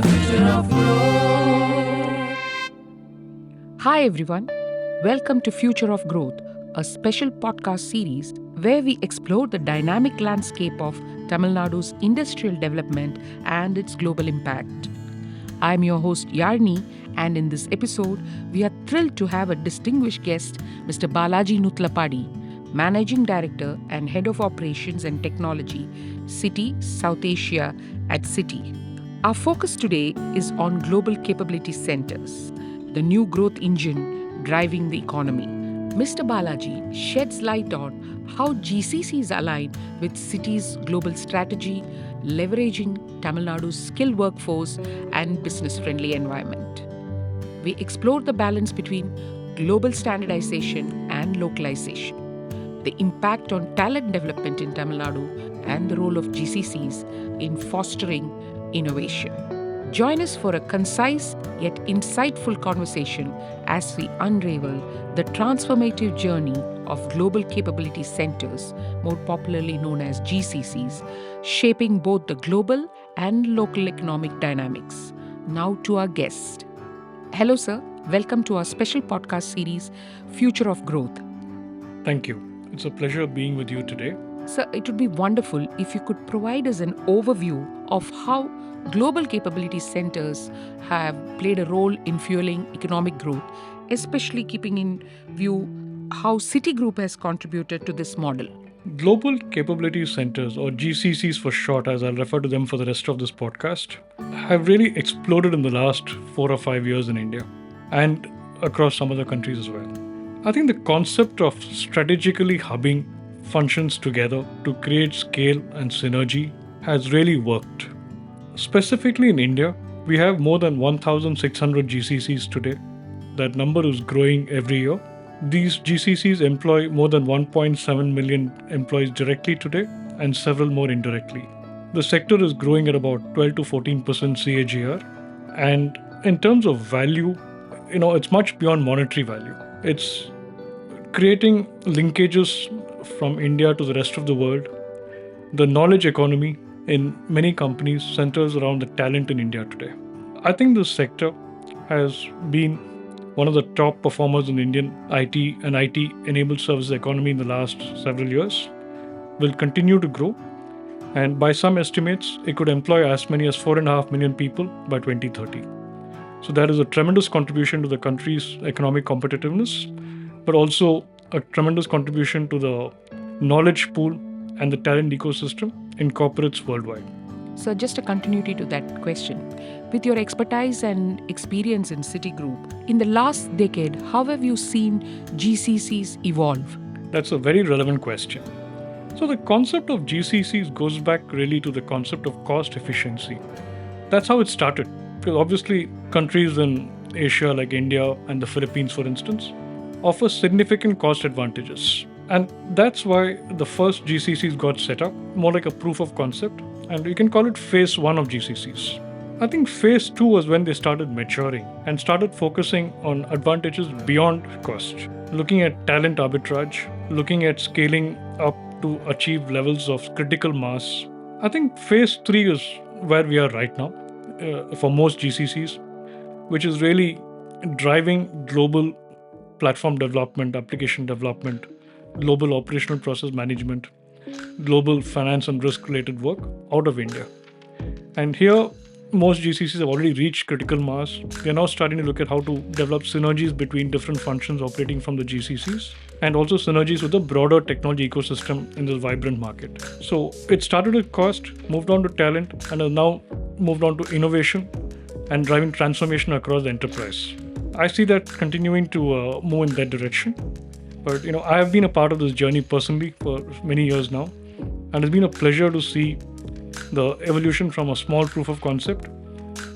the future of growth. Hi everyone, welcome to Future of Growth, a special podcast series where we explore the dynamic landscape of Tamil Nadu's industrial development and its global impact. I'm your host Yarni, and in this episode, we are thrilled to have a distinguished guest, Mr. Balaji Nuthalapadi, Managing Director and Head of Operations and Technology, CITI South Asia at CITI. Our focus today is on global capability centers, the new growth engine driving the economy. Mr. Balaji sheds light on how GCCs align with CITI's global strategy, leveraging Tamil Nadu's skilled workforce and business-friendly environment. We explore the balance between global standardization and localization, the impact on talent development in Tamil Nadu, and the role of GCCs in fostering innovation. Join us for a concise yet insightful conversation as we unravel the transformative journey of global capability centers, more popularly known as GCCs, shaping both the global and local economic dynamics. Now to our guest. Hello, sir. Welcome to our special podcast series, Future of Growth. Thank you. It's a pleasure being with you today. Sir, it would be wonderful if you could provide us an overview of how global capability centers have played a role in fueling economic growth, especially keeping in view how CITI Group has contributed to this model. Global Capability Centers, or GCCs for short, as I'll refer to them for the rest of this podcast, have really exploded in the last 4 or 5 years in India and across some other countries as well. I think the concept of strategically hubbing functions together to create scale and synergy has really worked. Specifically in India, we have more than 1,600 GCCs today. That number is growing every year. These GCCs employ more than 1.7 million employees directly today and several more indirectly. The sector is growing at about 12 to 14% CAGR. And in terms of value, it's much beyond monetary value. It's creating linkages from India to the rest of the world. The knowledge economy in many companies centers around the talent in India today. I think this sector has been one of the top performers in Indian IT and IT-enabled services economy in the last several years, will continue to grow, and by some estimates, it could employ as many as 4.5 million people by 2030. So that is a tremendous contribution to the country's economic competitiveness, but also a tremendous contribution to the knowledge pool and the talent ecosystem in corporates worldwide. So, just a continuity to that question. With your expertise and experience in CITI Group, in the last decade, how have you seen GCCs evolve? That's a very relevant question. So the concept of GCCs goes back really to the concept of cost efficiency. That's how it started. Because obviously, countries in Asia like India and the Philippines, for instance, offer significant cost advantages. And that's why the first GCCs got set up, more like a proof of concept. And you can call it phase 1 of GCCs. I think phase 2 was when they started maturing and started focusing on advantages beyond cost, looking at talent arbitrage, looking at scaling up to achieve levels of critical mass. I think phase 3 is where we are right now for most GCCs, which is really driving global platform development, application development, global operational process management, global finance and risk related work out of India. And here, most GCCs have already reached critical mass. They're now starting to look at how to develop synergies between different functions operating from the GCCs and also synergies with the broader technology ecosystem in this vibrant market. So it started with cost, moved on to talent, and has now moved on to innovation and driving transformation across the enterprise. I see that continuing to move in that direction. But I have been a part of this journey personally for many years now, and it's been a pleasure to see the evolution from a small proof of concept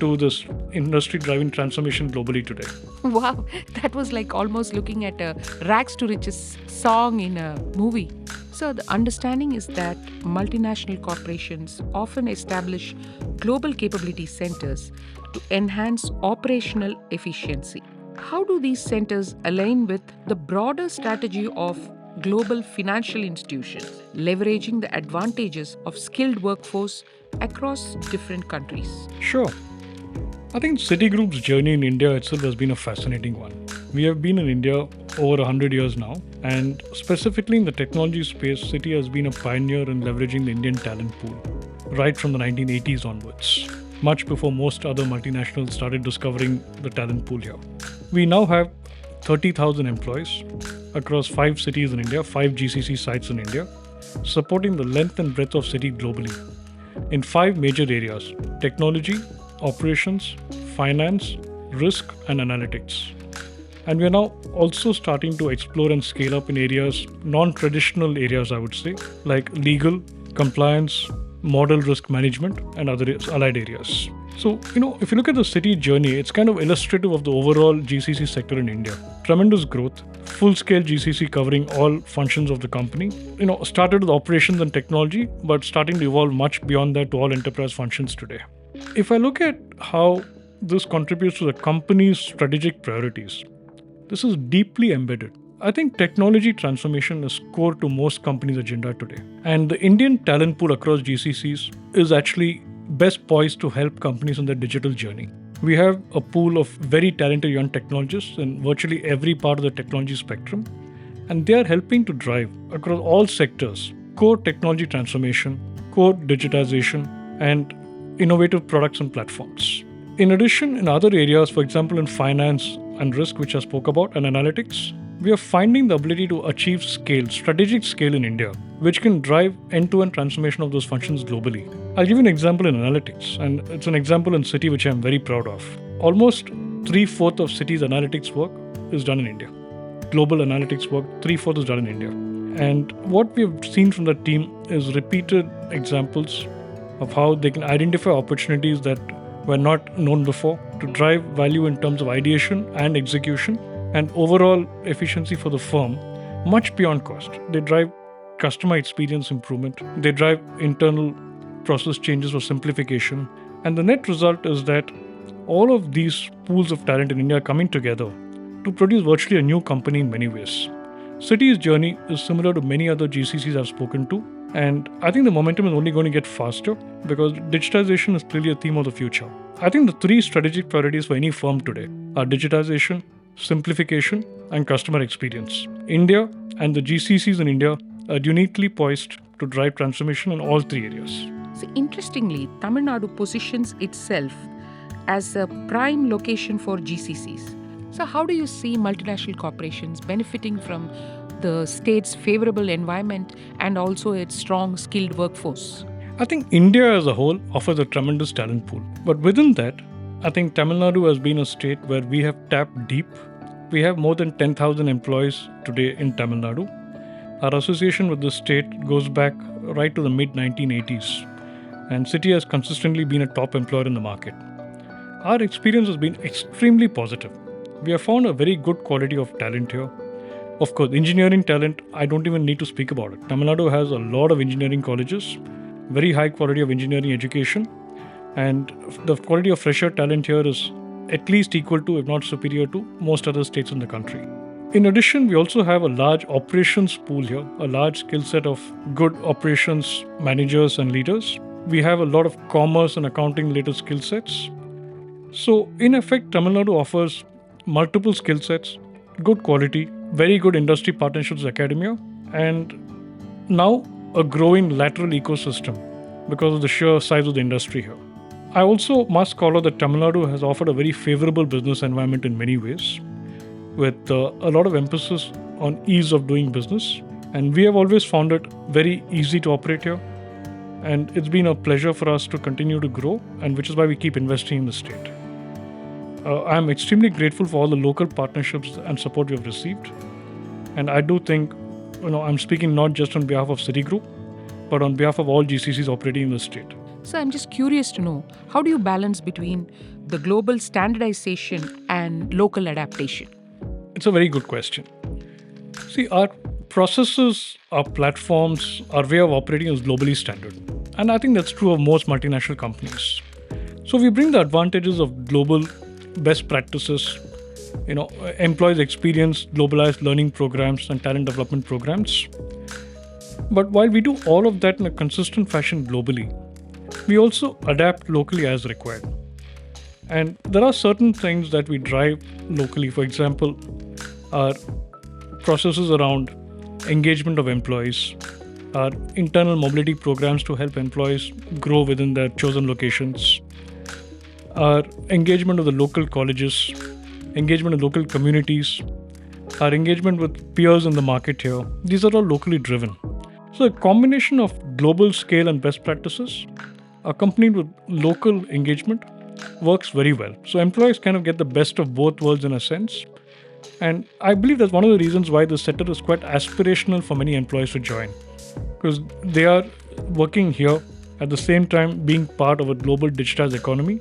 to this industry driving transformation globally today. Wow, that was like almost looking at a rags to riches song in a movie. So the understanding is that multinational corporations often establish global capability centers to enhance operational efficiency. How do these centers align with the broader strategy of global financial institutions, leveraging the advantages of skilled workforce across different countries? Sure. I think CITI Group's journey in India itself has been a fascinating one. We have been in India over 100 years now, and specifically in the technology space, CITI has been a pioneer in leveraging the Indian talent pool, right from the 1980s onwards, much before most other multinationals started discovering the talent pool here. We now have 30,000 employees across 5 cities in India, 5 GCC sites in India, supporting the length and breadth of CITI globally in 5 major areas: technology, operations, finance, risk, and analytics. And we are now also starting to explore and scale up in areas, non-traditional areas, I would say, like legal, compliance, model risk management, and other allied areas. So, if you look at the CITI journey, it's kind of illustrative of the overall GCC sector in India. Tremendous growth, full-scale GCC covering all functions of the company. Started with operations and technology, but starting to evolve much beyond that to all enterprise functions today. If I look at how this contributes to the company's strategic priorities, this is deeply embedded. I think technology transformation is core to most companies' agenda today. And the Indian talent pool across GCCs is actually best poised to help companies on their digital journey. We have a pool of very talented young technologists in virtually every part of the technology spectrum, and they are helping to drive across all sectors core technology transformation, core digitization, and innovative products and platforms. In addition, in other areas, for example in finance and risk, which I spoke about, and analytics, we are finding the ability to achieve scale, strategic scale in India, which can drive end-to-end transformation of those functions globally. I'll give you an example in analytics, and it's an example in CITI which I'm very proud of. Almost 3/4 of CITI's analytics work is done in India. Global analytics work, 3/4 is done in India. And what we have seen from the team is repeated examples of how they can identify opportunities that were not known before to drive value in terms of ideation and execution and overall efficiency for the firm, much beyond cost. They drive customer experience improvement, they drive internal process changes for simplification, and the net result is that all of these pools of talent in India are coming together to produce virtually a new company in many ways. CITI's journey is similar to many other GCCs I've spoken to, and I think the momentum is only going to get faster because digitization is clearly a theme of the future. I think the 3 strategic priorities for any firm today are digitization, simplification, and customer experience. India and the GCCs in India are uniquely poised to drive transformation in all 3 areas. So interestingly, Tamil Nadu positions itself as a prime location for GCCs. So how do you see multinational corporations benefiting from the state's favorable environment and also its strong skilled workforce? I think India as a whole offers a tremendous talent pool. But within that, I think Tamil Nadu has been a state where we have tapped deep. We have more than 10,000 employees today in Tamil Nadu. Our association with the state goes back right to the mid-1980s, and CITI has consistently been a top employer in the market. Our experience has been extremely positive. We have found a very good quality of talent here. Of course, engineering talent, I don't even need to speak about it. Tamil Nadu has a lot of engineering colleges, very high quality of engineering education, and the quality of fresher talent here is at least equal to, if not superior to, most other states in the country. In addition, we also have a large operations pool here, a large skill set of good operations managers and leaders. We have a lot of commerce and accounting related skill sets. So, in effect, Tamil Nadu offers multiple skill sets, good quality, very good industry partnerships with academia, and now a growing lateral ecosystem because of the sheer size of the industry here. I also must call out that Tamil Nadu has offered a very favorable business environment in many ways, with a lot of emphasis on ease of doing business. And we have always found it very easy to operate here. And it's been a pleasure for us to continue to grow, and which is why we keep investing in the state. I'm extremely grateful for all the local partnerships and support we have received. And I do think, I'm speaking not just on behalf of CITI Group, but on behalf of all GCCs operating in the state. So I'm just curious to know, how do you balance between the global standardization and local adaptation? It's a very good question. See, our processes, our platforms, our way of operating is globally standard. And I think that's true of most multinational companies. So we bring the advantages of global best practices, employees experience globalized learning programs and talent development programs. But while we do all of that in a consistent fashion globally, we also adapt locally as required. And there are certain things that we drive locally. For example, our processes around engagement of employees, our internal mobility programs to help employees grow within their chosen locations, our engagement of the local colleges, engagement of local communities, our engagement with peers in the market here. These are all locally driven. So a combination of global scale and best practices accompanied with local engagement works very well. So employees kind of get the best of both worlds in a sense. And I believe that's one of the reasons why this setup is quite aspirational for many employees to join. Because they are working here at the same time being part of a global digitized economy.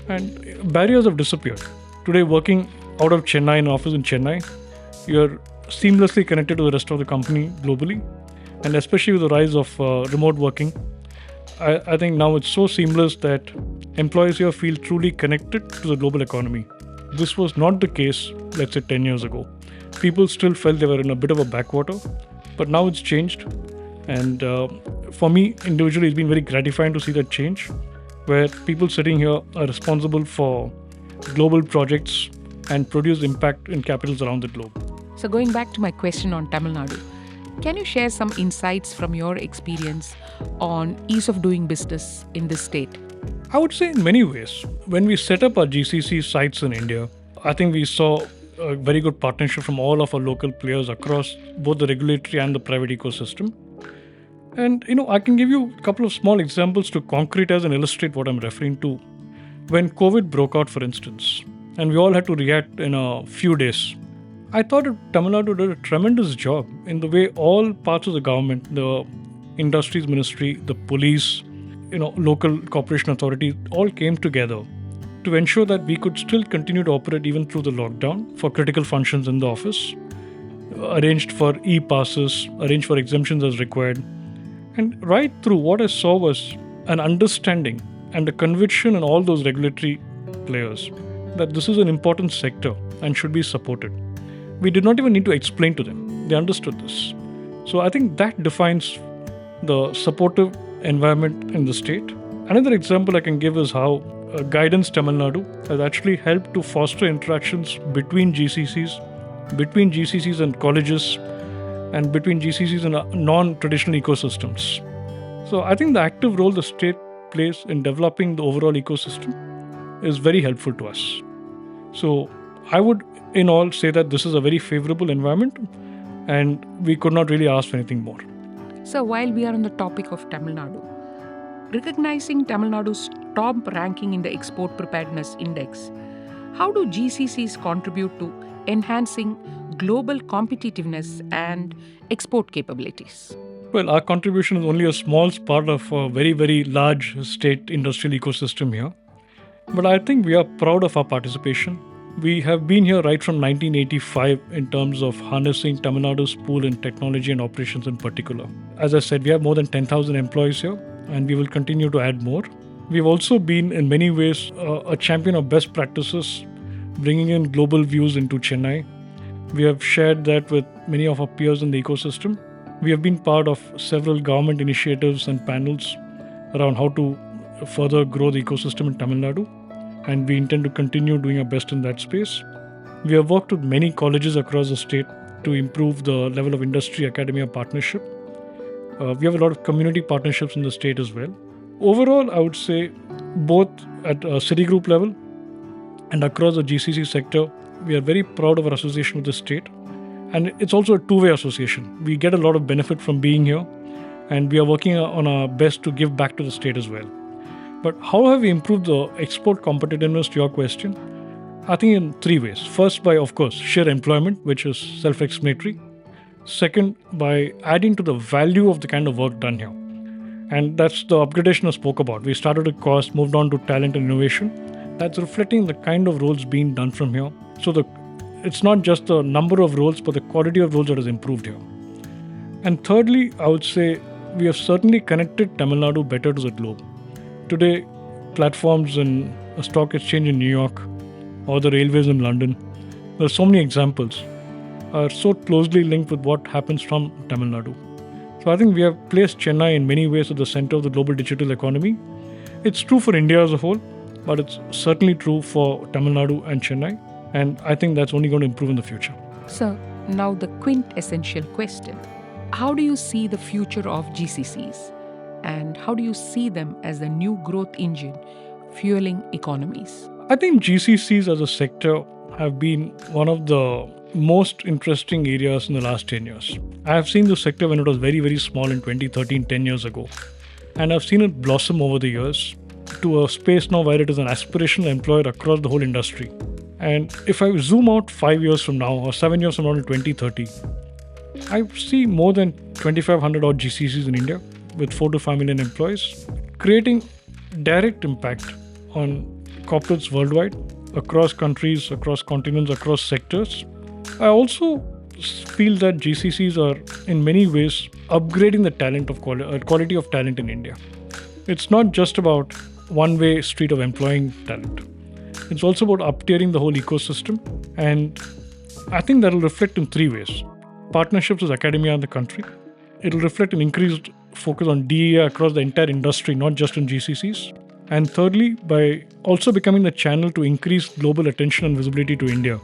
And barriers have disappeared. Today, working out of Chennai, in an office in Chennai, you're seamlessly connected to the rest of the company globally. And especially with the rise of remote working, I think now it's so seamless that employees here feel truly connected to the global economy. This was not the case, let's say, 10 years ago. People still felt they were in a bit of a backwater, but now it's changed. And for me, individually, it's been very gratifying to see that change, where people sitting here are responsible for global projects and produce impact in capitals around the globe. So, going back to my question on Tamil Nadu, can you share some insights from your experience on ease of doing business in this state? I would say in many ways. When we set up our GCC sites in India, I think we saw a very good partnership from all of our local players across both the regulatory and the private ecosystem. And I can give you a couple of small examples to concretize and illustrate what I'm referring to. When COVID broke out, for instance, and we all had to react in a few days, I thought Tamil Nadu did a tremendous job in the way all parts of the government, the industries ministry, the police, local corporation authorities all came together to ensure that we could still continue to operate even through the lockdown for critical functions in the office, arranged for e-passes, arranged for exemptions as required. And right through, what I saw was an understanding and a conviction in all those regulatory players that this is an important sector and should be supported. We did not even need to explain to them. They understood this. So I think that defines the supportive environment in the state. Another example I can give is how Guidance Tamil Nadu has actually helped to foster interactions between GCCs and colleges, and between GCCs and non-traditional ecosystems. So I think the active role the state plays in developing the overall ecosystem is very helpful to us. So I would in all say that this is a very favorable environment and we could not really ask for anything more. So, while we are on the topic of Tamil Nadu, recognizing Tamil Nadu's top ranking in the Export Preparedness Index, how do GCCs contribute to enhancing global competitiveness and export capabilities? Well, our contribution is only a small part of a very, very large state industrial ecosystem here. But I think we are proud of our participation. We have been here right from 1985 in terms of harnessing Tamil Nadu's pool in technology and operations in particular. As I said, we have more than 10,000 employees here and we will continue to add more. We've also been in many ways a champion of best practices, bringing in global views into Chennai. We have shared that with many of our peers in the ecosystem. We have been part of several government initiatives and panels around how to further grow the ecosystem in Tamil Nadu, and we intend to continue doing our best in that space. We have worked with many colleges across the state to improve the level of industry-academia partnership. We have a lot of community partnerships in the state as well. Overall, I would say both at a CITI Group level and across the GCC sector, we are very proud of our association with the state. And it's also a two-way association. We get a lot of benefit from being here, and we are working on our best to give back to the state as well. But how have we improved the export competitiveness, to your question? I think in three ways. First, by, of course, sheer employment, which is self-explanatory. Second, by adding to the value of the kind of work done here. And that's the upgradation I spoke about. We started with cost, moved on to talent and innovation. That's reflecting the kind of roles being done from here. So it's not just the number of roles, but the quality of roles that has improved here. And thirdly, I would say we have certainly connected Tamil Nadu better to the globe. Today, platforms in a stock exchange in New York or the railways in London, there are so many examples, are so closely linked with what happens from Tamil Nadu. So I think we have placed Chennai in many ways at the center of the global digital economy. It's true for India as a whole, but it's certainly true for Tamil Nadu and Chennai, and I think that's only going to improve in the future. Sir, now the quintessential question. How do you see the future of GCCs? And how do you see them as the new growth engine fueling economies? I think GCCs as a sector have been one of the most interesting areas in the last 10 years. I have seen the sector when it was very, very small in 2013, 10 years ago. And I've seen it blossom over the years to a space now where it is an aspirational employer across the whole industry. And if I zoom out 5 years from now or 7 years from now to 2030, I see more than 2,500 odd GCCs in India with 4 to 5 million employees, creating direct impact on corporates worldwide, across countries, across continents, across sectors. I also feel that GCCs are in many ways upgrading the talent of quality of talent in India. It's not just about one-way street of employing talent. It's also about up-tiering the whole ecosystem, and I think that will reflect in 3 ways. Partnerships with academia and the country. It will reflect an increased focus on DEI across the entire industry, not just in GCCs. And thirdly, by also becoming the channel to increase global attention and visibility to India,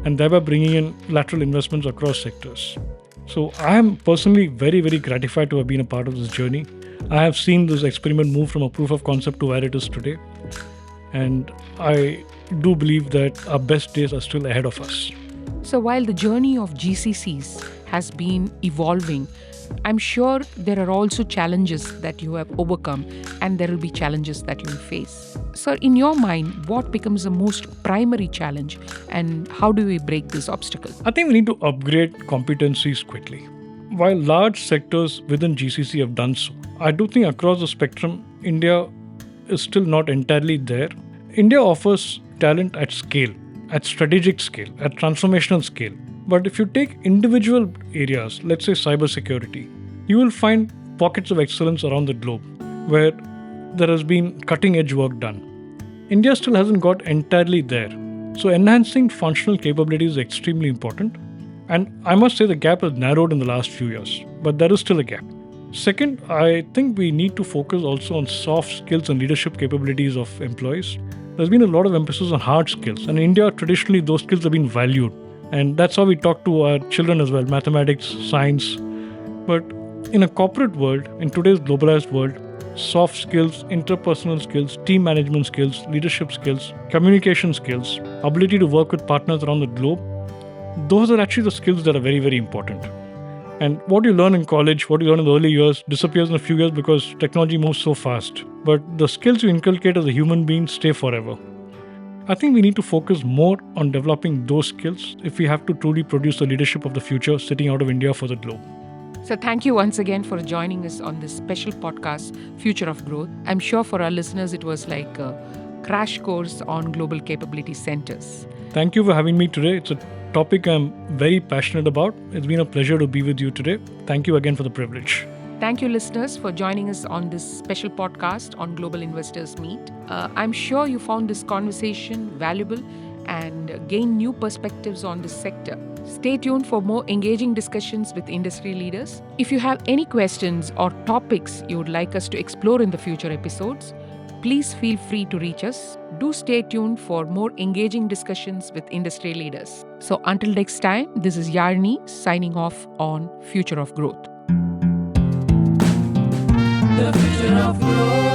and thereby bringing in lateral investments across sectors. So I am personally very, very gratified to have been a part of this journey. I have seen this experiment move from a proof of concept to where it is today. And I do believe that our best days are still ahead of us. So while the journey of GCCs has been evolving, I'm sure there are also challenges that you have overcome, and there will be challenges that you will face. Sir, in your mind, what becomes the most primary challenge, and how do we break this obstacle? I think we need to upgrade competencies quickly. While large sectors within GCC have done so, I do think across the spectrum, India is still not entirely there. India offers talent at scale, at strategic scale, at transformational scale. But if you take individual areas, let's say cybersecurity, you will find pockets of excellence around the globe where there has been cutting edge work done. India still hasn't got entirely there. So enhancing functional capabilities is extremely important. And I must say the gap has narrowed in the last few years, but there is still a gap. Second, I think we need to focus also on soft skills and leadership capabilities of employees. There's been a lot of emphasis on hard skills, and in India, traditionally, those skills have been valued. And that's how we talk to our children as well, mathematics, science. But in a corporate world, in today's globalized world, soft skills, interpersonal skills, team management skills, leadership skills, communication skills, ability to work with partners around the globe, those are actually the skills that are very, very important. And what you learn in college, what you learn in the early years, disappears in a few years because technology moves so fast. But the skills you inculcate as a human being stay forever. I think we need to focus more on developing those skills if we have to truly produce the leadership of the future sitting out of India for the globe. So thank you once again for joining us on this special podcast, Future of Growth. I'm sure for our listeners, it was like a crash course on global capability centers. Thank you for having me today. It's a topic I'm very passionate about. It's been a pleasure to be with you today. Thank you again for the privilege. Thank you, listeners, for joining us on this special podcast on Global Investors Meet. I'm sure you found this conversation valuable and gained new perspectives on this sector. Stay tuned for more engaging discussions with industry leaders. If you have any questions or topics you would like us to explore in the future episodes, please feel free to reach us. Do stay tuned for more engaging discussions with industry leaders. So until next time, this is Yarni signing off on Future of Growth. The future of growth.